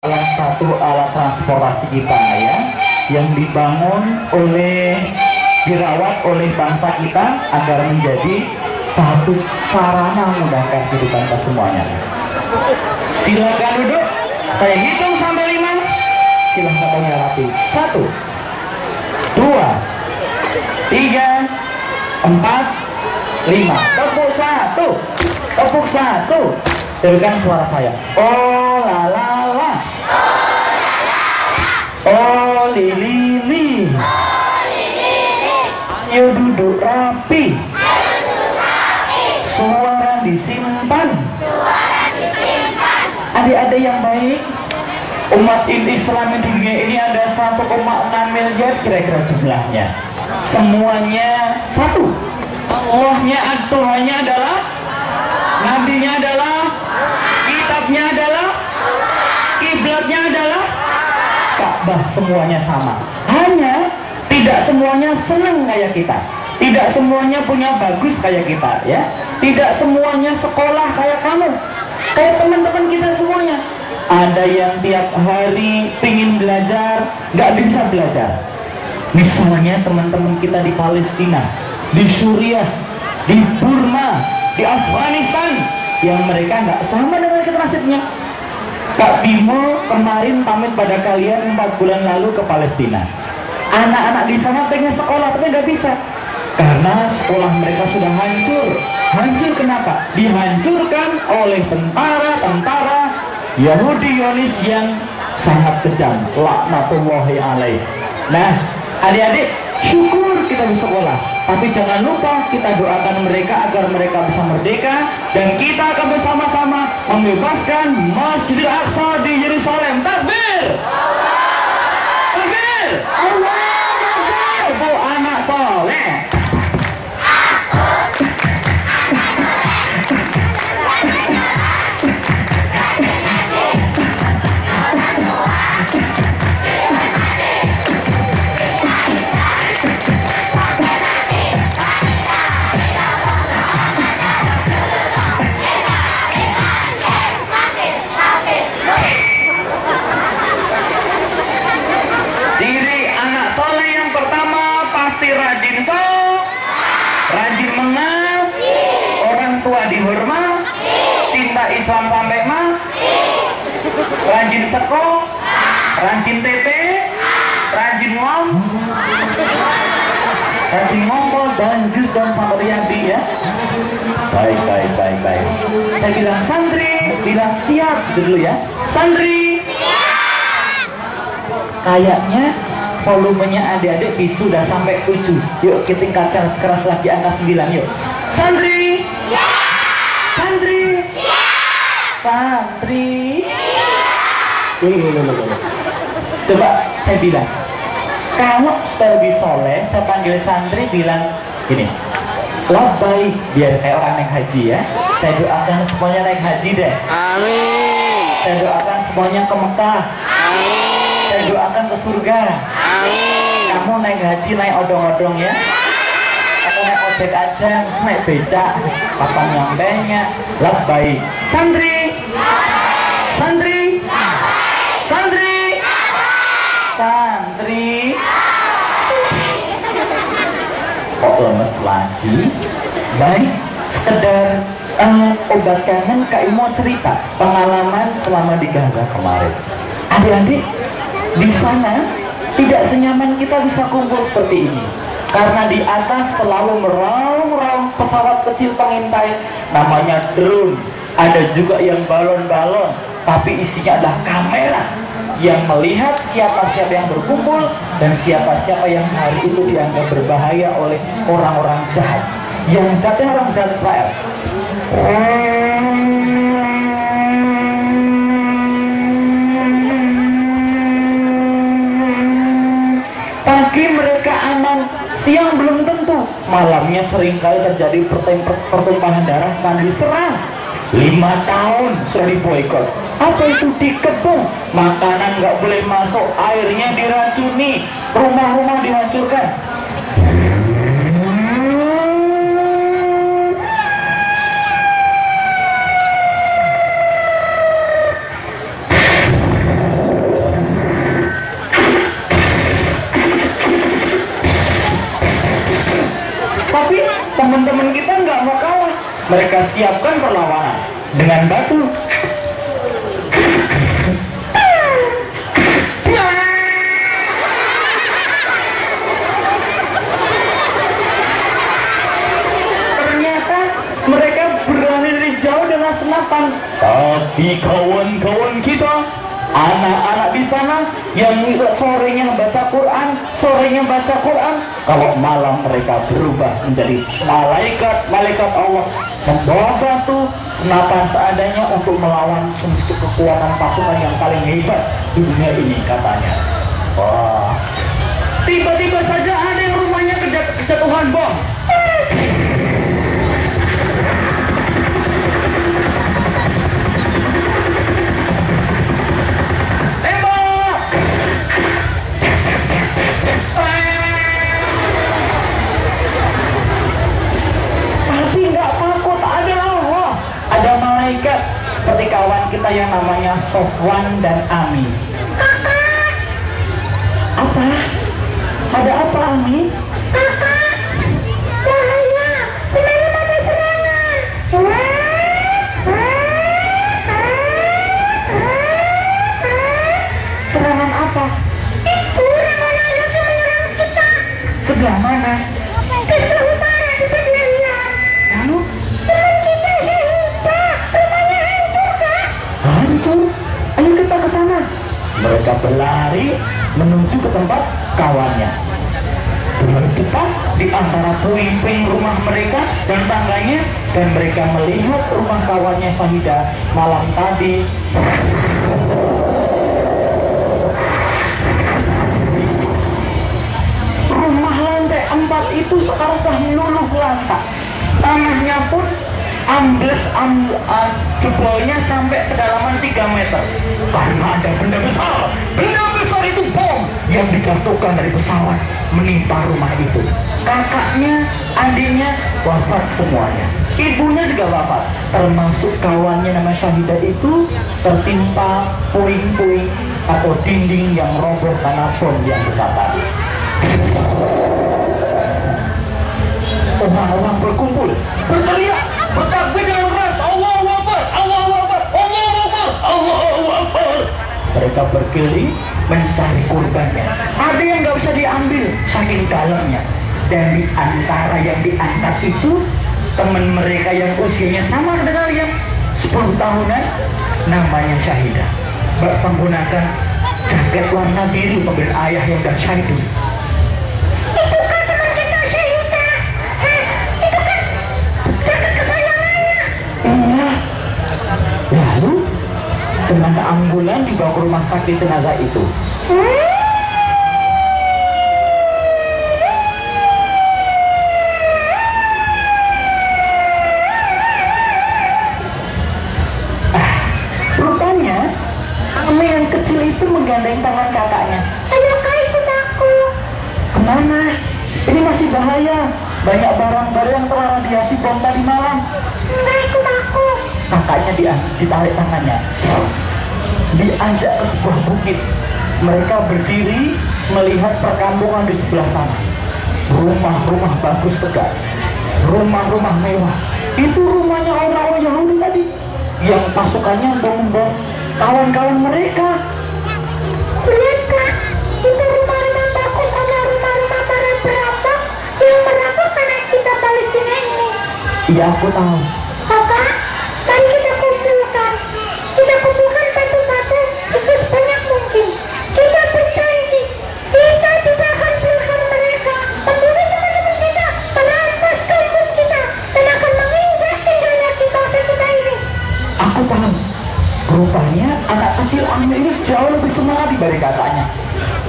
salah satu alat transportasi kita ya, yang dirawat oleh bangsa kita agar menjadi satu sarana memudahkan kehidupan kita semuanya. Silakan duduk, saya hitung sampai 5. Silahkan punya rapi. 1, 2, 3, 4, 5. Tepuk 1, tepuk 1. Dengarkan suara saya. Oh la la la, oh li li li, ayo duduk rapi, suara disimpan. Adik-adik yang baik, umat Islam di dunia ini ada 1,6 miliar kira-kira jumlahnya. Semuanya satu. Tuhannya adalah, nabinya adalah, kitabnya adalah, kiblatnya adalah Ka'bah. Semuanya sama. Hanya tidak semuanya senang kayak kita. Tidak semuanya punya bagus kayak kita ya. Tidak semuanya sekolah kayak kamu. Kayak teman-teman kita semuanya. Ada yang tiap hari pingin belajar, nggak bisa belajar. Misalnya teman-teman kita di Palestina, di Suriah, di Burma, di Afghanistan, yang mereka nggak sama dengan kita nasibnya. Kak Bimo kemarin pamit pada kalian 4 bulan lalu ke Palestina. Anak-anak di sana pengen sekolah tapi nggak bisa karena sekolah mereka sudah hancur. Hancur kenapa? Dihancurkan oleh tentara Yahudi Zionis yang sangat kejam. Laknatullahi alaih. Nah, adik-adik, syukur kita bisa sekolah, tapi jangan lupa kita doakan mereka agar mereka bisa merdeka, dan kita akan bersama-sama membebaskan Masjidil Aqsa di Yerusalem. Takbir! Takbir! Allahu Akbar! Bu anak soleh. Rajin mengaji, orang tua dihormat, cinta Islam sampai rajin sekolah, rajin TP, rajin ngomong dan juga Riyadi ya. Baik. Saya bilang santri, bilang siap dulu ya. Santri kayaknya volumenya adik-adik sudah sampai 7. Yuk kita tingkatkan keras lagi angka 9. Yuk. Santri ya. Santri ya. Santri ya. Coba saya bilang, kalau lebih soleh saya panggil santri bilang gini, labbaik, biar kayak orang naik haji ya. Saya doakan semuanya naik haji deh. Amin. Saya doakan semuanya ke Mekah. Amin. Saya doakan ke surga. Amin. Kamu naik haji, naik odong-odong ya. Atau naik ojek aja, naik becak. Kapan nyampenya? Labbaik. Santri. Santri. Santri. Santri. Kok lemes lagi? Baik, sekedar obat kangen. Kak Imo cerita pengalaman selama di Gaza kemarin. Adik-adik, di sana tidak senyaman kita bisa kumpul seperti ini karena di atas selalu meraung-raung pesawat kecil pengintai namanya drone. Ada juga yang balon-balon, tapi isinya adalah kamera yang melihat siapa-siapa yang berkumpul dan siapa-siapa yang hari itu dianggap berbahaya oleh orang-orang jahat. Yang jahatnya orang jahat Israel. Pagi mereka aman, siang belum tentu. Malamnya seringkali terjadi pertumpahan darah dan diserang. 5 tahun sudah diboikot. Apa itu? Dikepung, makanan nggak boleh masuk, airnya diracuni, rumah-rumah dihancurkan. mereka siapkan perlawanan dengan batu. Ternyata mereka berlari dari jauh dengan senapan. Tapi kawan-kawan kita, anak-anak di sana yang sorenya baca Quran, kalau malam mereka berubah menjadi malaikat Allah, membawa batu, senapan seadanya untuk melawan kekuatan pasukan yang paling hebat di dunia ini katanya. Wah, tiba-tiba saja ada yang rumahnya kejatuhan bom. Seperti kawan kita yang namanya Sofwan dan Ami. Kakak, Apa? Ada apa, Ami? kakak, bahaya, sebenarnya ada serangan. Serangan apa? Itu orang-orang yang menyerang kita. Sebelah mana? Ke sebelah utara, kita lihat. Lalu? Teman kita Syahida, rumahnya hancur, Kak. Hancur? Ayo kita ke sana. Mereka berlari menuju ke tempat kawannya. Dengan cepat di antara puing-puing rumah mereka dan tangganya, dan mereka melihat rumah kawannya Syahida malam tadi. Rumah lantai 4 itu sekarang telah luluh lantak. Tanahnya pun ambles, jebolnya sampai kedalaman 3 meter karena ada benda besar. Benda besar itu bom yang dijatuhkan dari pesawat menimpa rumah itu. Kakaknya, adiknya wafat semuanya. Ibunya juga wafat, termasuk kawannya nama Syahida itu tertimpa puing-puing atau dinding yang roboh karena bom yang besar tadi. Orang-orang berkumpul, berteriak, bertakbir dengan keras, Allahu Akbar, Allahu Akbar, Allahu Akbar, Allahu Akbar. Mereka berkeliling mencari korbannya. Ada yang nggak bisa diambil saking dalamnya. Dan di antara yang diangkat itu teman mereka yang usianya sama dengan yang 10 tahunan, namanya Syahida. Menggunakan jaket warna biru pemberian ayah yang dahsyat itu. Itu kan teman kita Syahida. Itu kan jaket kesayangannya. Iya. Lalu dengan ambulan dibawa ke rumah sakit jenazah itu. Rupanya Ami yang kecil itu menggandeng tangan kakaknya. Ayo Kak, ikut aku. Kemana? Ini masih bahaya. Banyak barang-barang yang terradiasi bom tadi malam. Enggak, ikut aku. Kakaknya ditarik tangannya, diajak ke sebuah bukit. Mereka berdiri melihat perkampungan di sebelah sana. Rumah-rumah bagus tegak, rumah-rumah mewah. Itu rumahnya orang-orang Yahudi tadi yang pasukannya membom kawan-kawan mereka. Lihat Kak, itu rumah-rumah bagus, ada rumah-rumah para perampok yang merampok anak kita Palestina ini. Iya, aku tahu. Kakak, mari kita kumpulkan. Kita kumpulkan batu-batu itu sebanyak mungkin. Kita berjanji, kita tidak akan biarkan mereka membunuh teman-teman kita, merampas kampung kita, dan akan menginjak-injaknya di bangsa kita ini. Aku tahu. Rupanya anak kecil Ami ini jauh lebih semangat dibanding kakaknya.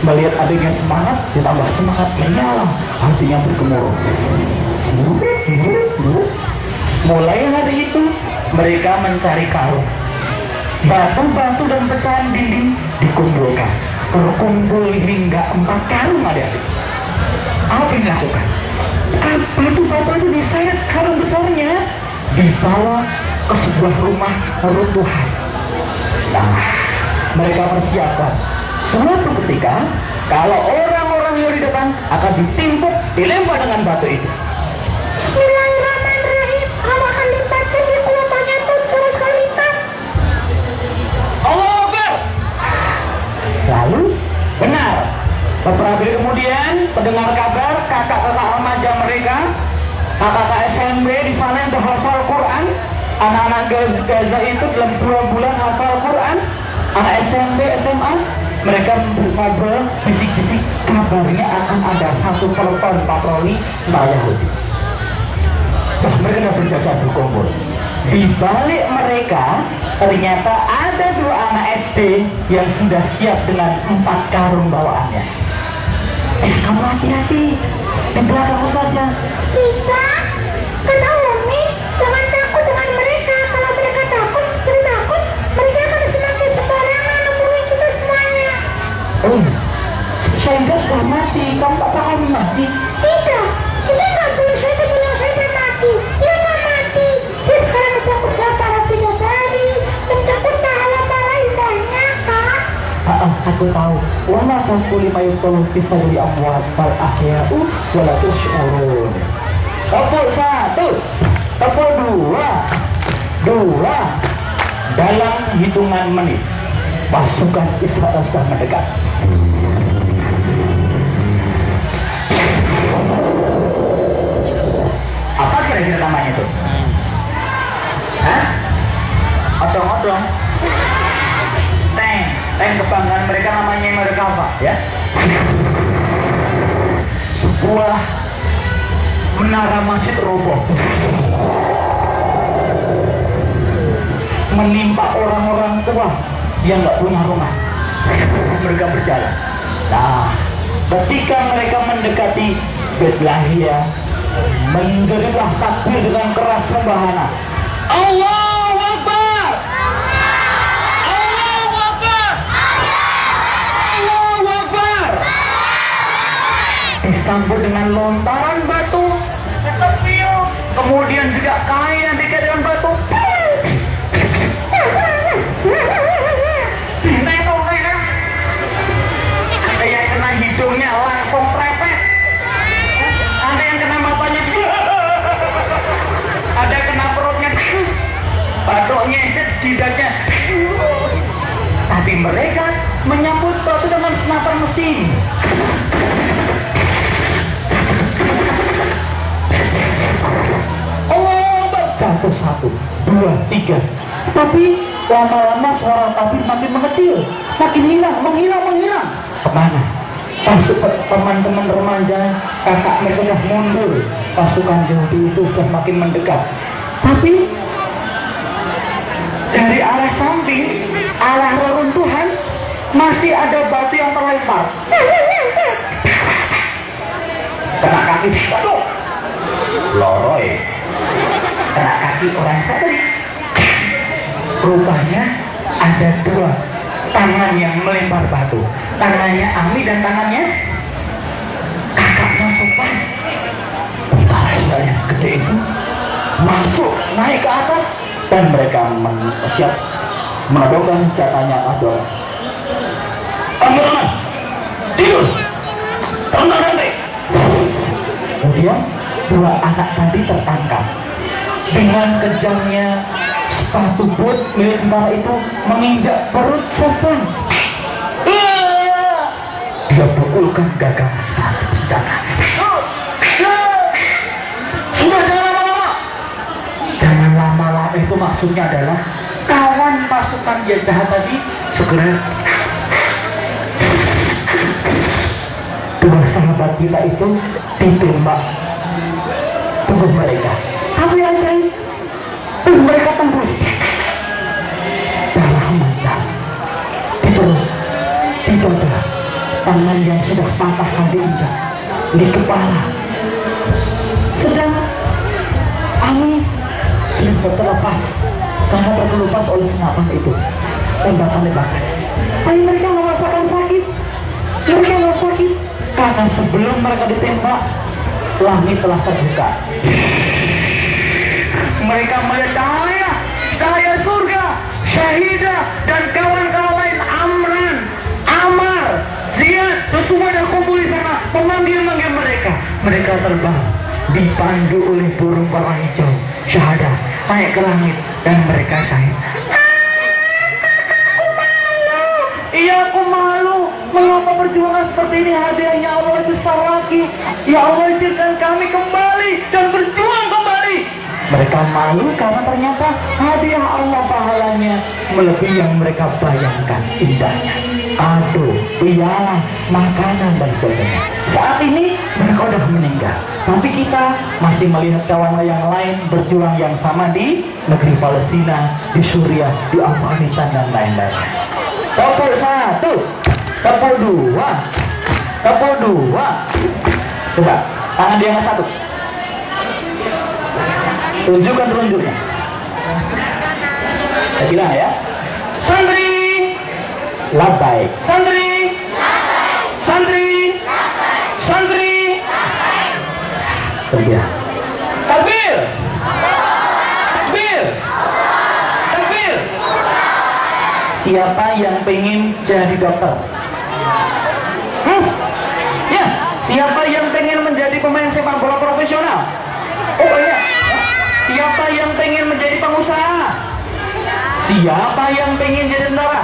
Melihat adiknya semangat, ditambah semangat menyala, hatinya bergemuruh. Mulai hari itu mereka mencari karung. Batu-batu dan pecahan dinding dikumpulkan, terkumpul hingga 4 karung adik-adik. Apa yang dilakukan? Batu-batu itu diseret karung besarnya, dibawa ke sebuah rumah runtuhan. Nah, mereka persiapkan suatu ketika kalau orang-orang yang di depan akan ditimpuk, dilempar dengan batu itu. Bismillahirrahmanirrahim. Allah akan limpahkan mendengar kabar kakak-kakak remaja mereka, kakak-kakak SMP di sana yang hafal Quran. Anak-anak Gaza itu dalam 2 bulan hafal Quran. Anak SMP, SMA, mereka ngobrol, bisik-bisik, kabarnya akan ada satu peloton patroli Yahudi. Wah, mereka sudah berjasa berkumpul. Di balik mereka ternyata ada 2 anak SD yang sudah siap dengan 4 karung bawaannya. Kamu hati-hati, di belakangmu saja. Tidak, kata Umi, jangan takut dengan mereka. Kalau mereka takut, mereka akan semakin sembarangan membunuh kita semuanya. Oh, Syaida sudah mati, kamu tak akan mati? Tidak, kita nggak perlu Syaida bilang Syaida mati. Dia nggak mati. Dia sekarang sedang berusaha para bidadari mencapai pahala-pahala indahnya, Kak. Aku tahu. Wala taqulu ma yuqalu fi sadri amwat fal ahya'u wala tusy'urun. Tepuk 1, tepuk 2. Dalam hitungan menit pasukan Israel sudah mendekat. Apa kira-kira namanya itu? Hah? Odong-odong? Tank kebanggaan mereka namanya mereka apa? Ya? Sebuah menara masjid roboh, menimpa orang-orang tua yang nggak punya rumah. Mereka berjalan. Nah, ketika mereka mendekati Bethlehia, menjadilah takbir dengan keras sembahana. Allahu Akbar! Allahu Akbar! Allahu Akbar! Disambut dengan lontaran batu, kemudian juga kain yang diikat dengan batu. Ada yang kena hidungnya langsung trepes, ada yang kena matanya juga, ada yang kena perutnya, batuknya, jidatnya. Tapi mereka menyambut batu dengan senapan mesin. Oh, jatuh 1, 2, 3. Tapi lama-lama suara takbir makin mengecil, makin menghilang. Kemana? Teman-teman remaja, kakak mereka sudah mundur. Pasukan Yahudi itu sudah makin mendekat. Tapi dari arah samping, arah reruntuhan, masih ada batu yang terlempar. Kena kaki, aduh, loroy. Kena kaki orang satu. Rupanya ada 2 tangan yang melempar batu. Tangannya Ami dan tangannya kakaknya Sopan. Tentara yang gede itu masuk, naik ke atas, dan mereka siap menodongkan senjatanya. Aduh, aman, tidur, tenang nanti. Kemudian 2 anak tadi tertangkap. Dengan kejamnya sepatu boot milik tentara itu menginjak perut Sofwan. Dia pukulkan gagang senjata. Sudah, jangan lama-lama. Jangan lama-lama itu maksudnya adalah kawan pasukan yang jahat tadi segera. 2 sahabat kita itu ditembak tubuh mereka. Apa yang ajaib? Mereka tembus, darah memancar di perut, di dada, tangan yang sudah patah diinjak, di kepala. Sedang Ami sudah terlepas karena terkelupas oleh senapan itu, tembakan-tembakan. Tapi mereka nggak merasakan sakit. Mereka nggak sakit karena sebelum mereka ditembak, langit telah terbuka. Mereka melihat cahaya surga, Syahidah dan kawan-kawan lain, Amran, Amar, Ziyad, semua dah kumpul di sana memanggil-manggil mereka. Mereka terbang dipandu oleh burung warna hijau, Syahadah naik ke langit dan mereka syahid. Iya, aku malu Mengapa perjuangan seperti ini? Hadiahnya Allah besar lagi. Ya Allah, izinkan kami kembali dan berjuang kembali. Mereka malu karena ternyata hadiah Allah pahalanya melebihi yang mereka bayangkan indahnya. Aduh, piala, makanan dan sebagainya. Saat ini mereka sudah meninggal, tapi kita masih melihat kawan yang lain berjuang yang sama di negeri Palestina, di Suriah, di Afghanistan dan lain-lainnya. Tepuk satu, tepuk dua, tepuk dua. Coba tangan dia yang satu. Tunjukkan telunjuknya. Saya bilang ya. Santri, labai. Santri, santri, santri. Takbir. Takbir. Takbir. Takbir. Siapa yang pengen jadi dokter? Ya, siapa yang pengen menjadi pemain sepak bola profesional? Oh iya. Siapa yang pengen menjadi pengusaha? Siapa yang pengen jadi tentara?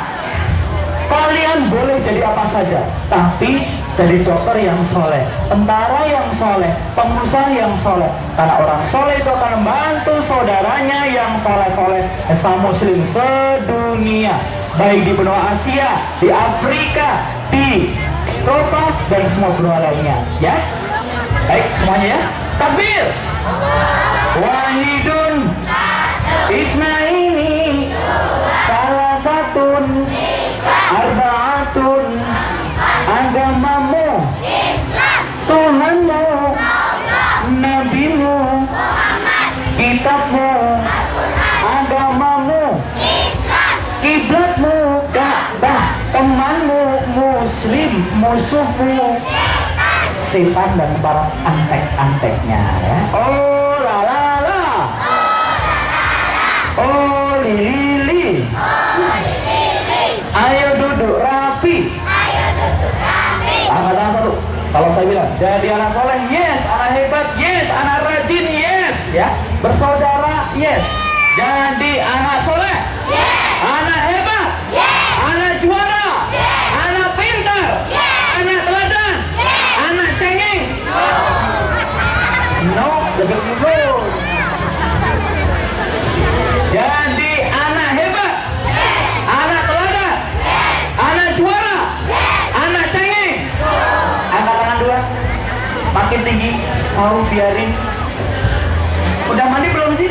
Kalian boleh jadi apa saja, tapi jadi dokter yang soleh, tentara yang soleh, pengusaha yang soleh. Karena orang soleh itu akan membantu saudaranya yang soleh-soleh. Islam Muslim sedunia, baik di benua Asia, di Afrika, di Eropa dan semua benua lainnya. Ya, baik semuanya ya. Takbir. Wahidun Isnaini Salasatun Arbaatun. Agamamu Tuhanmu, Nabimu, kitabmu, agamamu, kiblatmu, Ka'bah, temanmu, muslim, musuhmu, setan dan para antek-anteknya ya. Oh la la la, oh lili, ayo duduk rapi. Angkat tangan satu. Kalau saya bilang jadi anak soleh, yes. Anak hebat, yes. Anak rajin, yes. Ya, bersaudara, yes. Jadi anak soleh, yes. Anak hebat, yes. Anak juara, yes. Anak pintar, yes. Anak teladan, yes. Anak cengeng, no, lebih dulu. Jadi anak hebat, yes. Anak teladan, yes. Anak juara, yes. Anak cengeng. Angkat tangan dua, makin tinggi. Mau biarin. Udah mandi belum sih?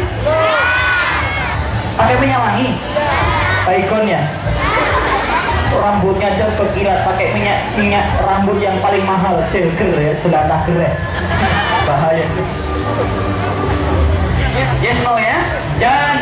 Pakai minyak wangi? Baikon ya. Rambutnya aja berkilat pakai minyak rambut yang paling mahal, ceger ya, jelantah gereh. Bahaya. Yes, yes no ya. Jangan